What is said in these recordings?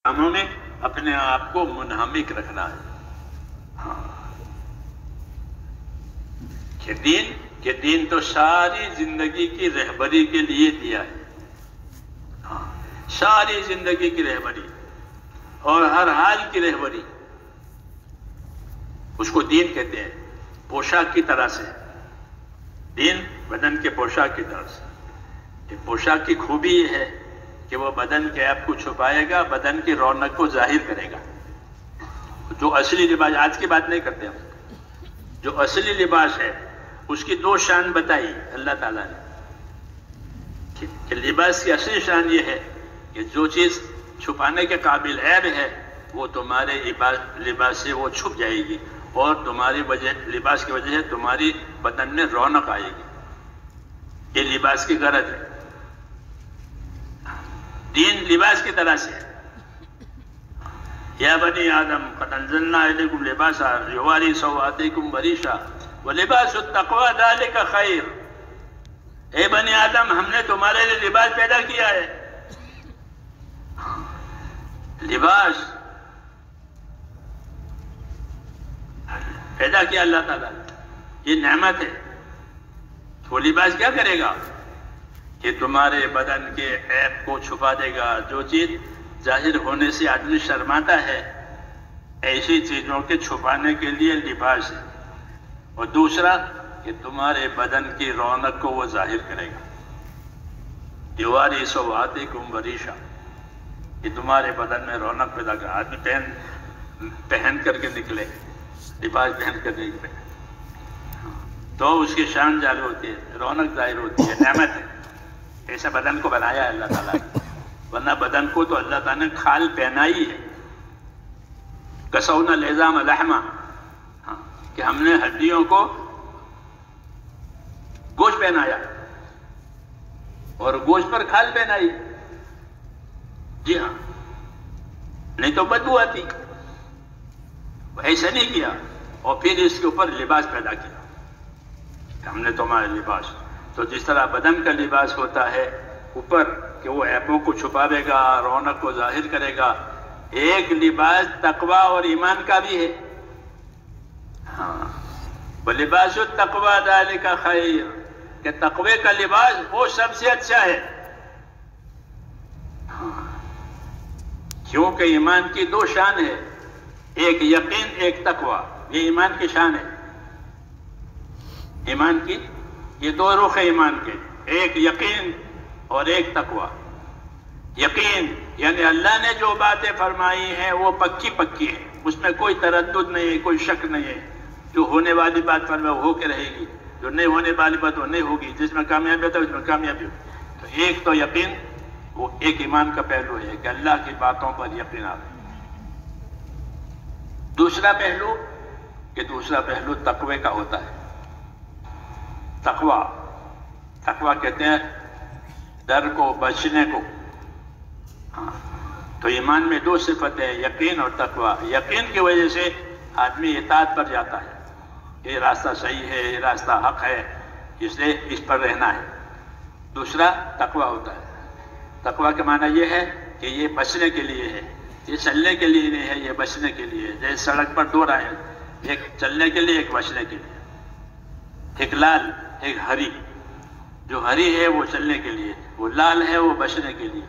کاموں میں اپنے آپ کو منہمک رکھنا ہے. کہ دین تو ساری زندگی کی رہبری کے لیے دیا ہے. ساری زندگی کی رہبری اور ہر حال کی رہبری، اس کو دین کہتے ہیں. پوشاک کی طرح سے دین بدن کے پوشاک کی طرح سے. یہ پوشاک کی خوبی یہ ہے کہ وہ بدن کے عیب کو چھپائے گا، بدن کی رونق کو ظاہر کرے گا. جو اصلی لباس، آج کی بات نہیں کرتے ہم، جو اصلی لباس ہے اس کی دو شان بتائی اللہ تعالیٰ نے کہ لباس کی اصلی شان یہ ہے کہ جو چیز چھپانے کے قابل عیب ہے وہ تمہارے لباس سے وہ چھپ جائے گی، اور تمہاری وجہ لباس کی وجہ سے تمہاری بدن میں رونق آئے گی. یہ لباس کی غرض ہے. دین لباس کی طرح سے. یا بنی آدم قد انزلنا الیکم لباسا یواری سوآتکم وریشا ولباس التقوی ذلک خیر. اے بنی آدم، ہم نے تمہارے لیے لباس پیدا کیا ہے. لباس پیدا کیا اللہ تعالیٰ، یہ نعمت ہے. وہ لباس کیا کرے گا کہ تمہارے بدن کے عیب کو چھپا دے گا. جو چیز ظاہر ہونے سے آدمی شرماتا ہے، ایسی چیزوں کے چھپانے کے لیے لباس ہے. اور دوسرا کہ تمہارے بدن کی رونق کو وہ ظاہر کرے گا. یواری سوآتکم وریشا، کہ تمہارے بدن میں رونق پیدا کر. آدمی پہن کر کے نکلے، لباس پہن کر نکلے تو اس کی شان ظاہر ہوتی ہے، رونق ظاہر ہوتی ہے. نعمت ہے. ایسا بدن کو بنایا ہے اللہ تعالیٰ نے، ورنہ بدن کو تو اللہ تعالیٰ نے کھال پہنائی ہے. کسونا العظام لحما، کہ ہم نے ہڈیوں کو گوشت پہنایا اور گوشت پر کھال پہنائی. جی ہاں، نہیں تو بدبو آتی. ایسا نہیں کیا. اور پھر اس کے اوپر لباس پیدا کیا. ہم نے تمہارے لباس، تو جس طرح بدن کا لباس ہوتا ہے اوپر کہ وہ عیبوں کو چھپاوے گا، رونق کو ظاہر کرے گا، ایک لباس تقوی اور ایمان کا بھی ہے. وَلِبَاسُ التَّقْوَى ذَلِكَ خَيْرٌ، کہ تقوی کا لباس وہ سب سے اچھا ہے. کیونکہ ایمان کی دو شان ہے، ایک یقین، ایک تقوی. یہ ایمان کی شان ہے. ایمان کی یہ دو رخ ہے ایمان کے، ایک یقین اور ایک تقوی. یقین یعنی اللہ نے جو باتیں فرمائی ہیں وہ پکی پکی ہے، اس میں کوئی تردد نہیں ہے، کوئی شک نہیں ہے. جو ہونے والی بات فرمائے وہ ہو کے رہے گی، جو نہیں ہونے والی بات وہ نہیں ہوگی. جس میں کامیابی ہوتا ہے اس میں کامیابی ہوگی. تو ایک تو یقین، وہ ایک ایمان کا پہلو ہے کہ اللہ کی باتوں پر یقین آتا ہے. دوسرا پہلو تقوی کا ہوتا ہے. تقوی کہتے ہیں ڈر کو، بچنے کو. تو ایمان میں دو صفتیں ہیں، یقین اور تقوی. یقین کی وجہ سے آدمی اطاعت پر جاتا ہے، یہ راستہ صحیح ہے، یہ راستہ حق ہے، اس لیے اس پر رہنا ہے. دوسرا تقوی ہوتا ہے. تقوی کا معنی یہ ہے کہ یہ بچنے کے لیے ہے، یہ چلنے کے لیے نہیں ہے، یہ بچنے کے لیے. جیسے سڑک پر دو راہیں، ایک چلنے کے لیے، ایک بچنے کے لیے. ایک لال، ایک ہری. جو ہری ہے وہ چلنے کے لیے، وہ لال ہے وہ بچنے کے لیے.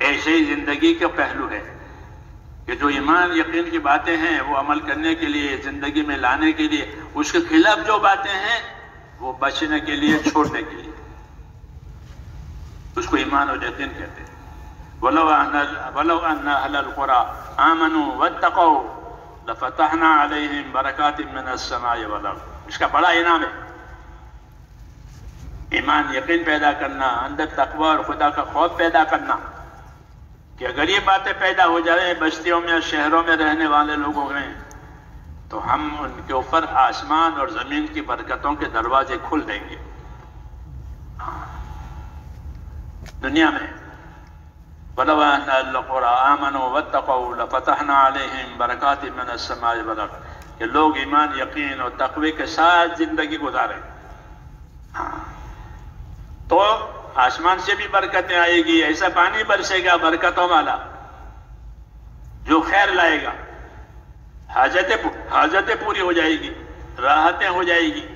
ایسے ہی زندگی کا پہلو ہے کہ جو ایمان یقین کی باتیں ہیں وہ عمل کرنے کے لیے، زندگی میں لانے کے لیے، اس کے خلاف جو باتیں ہیں وہ بچنے کے لیے، چھوڑنے کے لیے. اس کو ایمان اور یقین کہتے ہیں. وَلَوْ أَنَّ أَهْلَ الْقُرَىٰ آمَنُوا وَاتَّقَوْا لَفَتَحْنَا عَلَيْهِمْ بَرَكَاتٍ مِّنَ السَّمَاءِ وَالْأَرْضِ. اس کا بڑا انعام ہے ایمان یقین پیدا کرنا، اندر تقوی اور خدا کا خوف پیدا کرنا. کہ اگر یہ باتیں پیدا ہو جائیں بستیوں میں، شہروں میں رہنے والے لوگوں میں، تو ہم ان کے اوپر آسمان اور زمین کی برکتوں کے دروازے کھل دیں گے. دنیا میں وَلَوْ أَنَّ أَهْلَ الْقُرَىٰ آمَنُوا وَاتَّقَوْا لَفَتَحْنَا عَلَيْهِمْ بَرَكَاتٍ مِّنَ السَّمَاءِ وَالْأَرْضِ. کہ لوگ ایمان یقین اور تقوی کے ساتھ زندگی گزاریں تو آسمان سے بھی برکتیں آئے گی. ایسا پانی برسے گا برکتوں والا جو خیر لائے گا، حاجتیں پوری ہو جائے گی، راحتیں ہو جائے گی،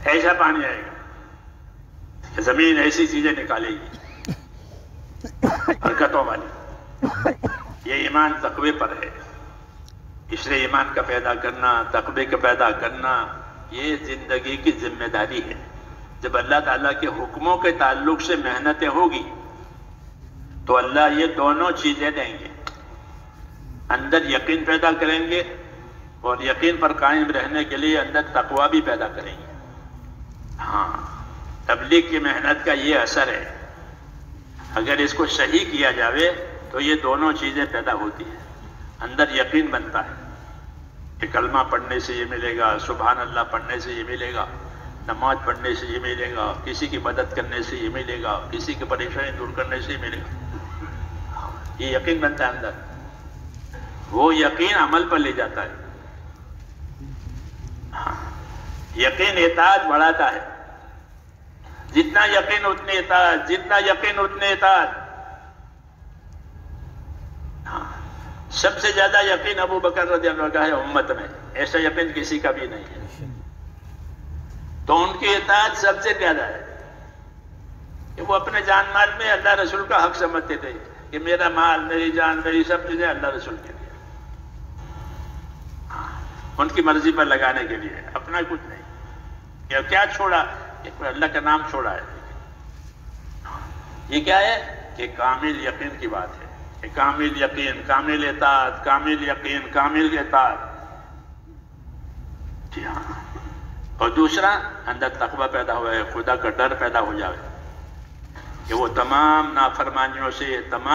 ایسا پانی آئے گا، زمین ایسی چیزیں نکالے گی برکتوں والی۔ یہ ایمان تقوی پر ہے، اس لیے ایمان کا پیدا کرنا، تقوی کا پیدا کرنا، یہ زندگی کی ذمہ داری ہے۔ جب اللہ تعالیٰ کے حکموں کے تعلق سے محنتیں ہوگی تو اللہ یہ دونوں چیزیں دیں گے، اندر یقین پیدا کریں گے اور یقین پر قائم رہنے کے لیے اندر تقوی بھی پیدا کریں گے۔ ہاں، تبلیغ کی محنت کا یہ اثر ہے، اگر اس کو صحیح کیا جاوے تو یہ دونوں چیزیں پیدا ہوتی ہیں۔ اندر یقین بنتا ہے کہ کلمہ پڑھنے سے یہ ملے گا، سبحان اللہ پڑھنے سے یہ ملے گا، نماز پڑھنے سے یہ ملے گا، کسی کی مدد کرنے سے یہ ملے گا، کسی کی پریشانی دور کرنے سے یہ ملے گا۔ یہ یقین بنتا ہے اندر، وہ یقین عمل پر لے جاتا ہے۔ ہاں، یقین اطاعت بڑھاتا ہے، جتنا یقین اتنی اطاعت، جتنا یقین اتنے اطاعت۔ ہاں، سب سے زیادہ یقین ابو بکر رضی اللہ عنہ کا ہے امت میں، ایسا یقین کسی کا بھی نہیں ہے، تو ان کی اطاعت سب سے زیادہ ہے کہ وہ اپنے جان مال میں اللہ رسول کا حق سمجھتے تھے کہ میرا مال، میری جان، میری سب چیزیں اللہ رسول کے لیے، ان کی مرضی پر لگانے کے لیے، اپنا کچھ نہیں۔ کیا چھوڑا؟ اللہ کا نام چھوڑا ہے۔ یہ کیا ہے کہ کامل یقین کی بات ہے، کہ کامل یقین، کامل اطاعت، کامل یقین، کامل اطاعت۔ جی ہاں، اور دوسرا اندر تقوی پیدا ہوا ہے، خدا کا ڈر پیدا ہو جائے کہ وہ تمام نافرمانیوں سے، تمام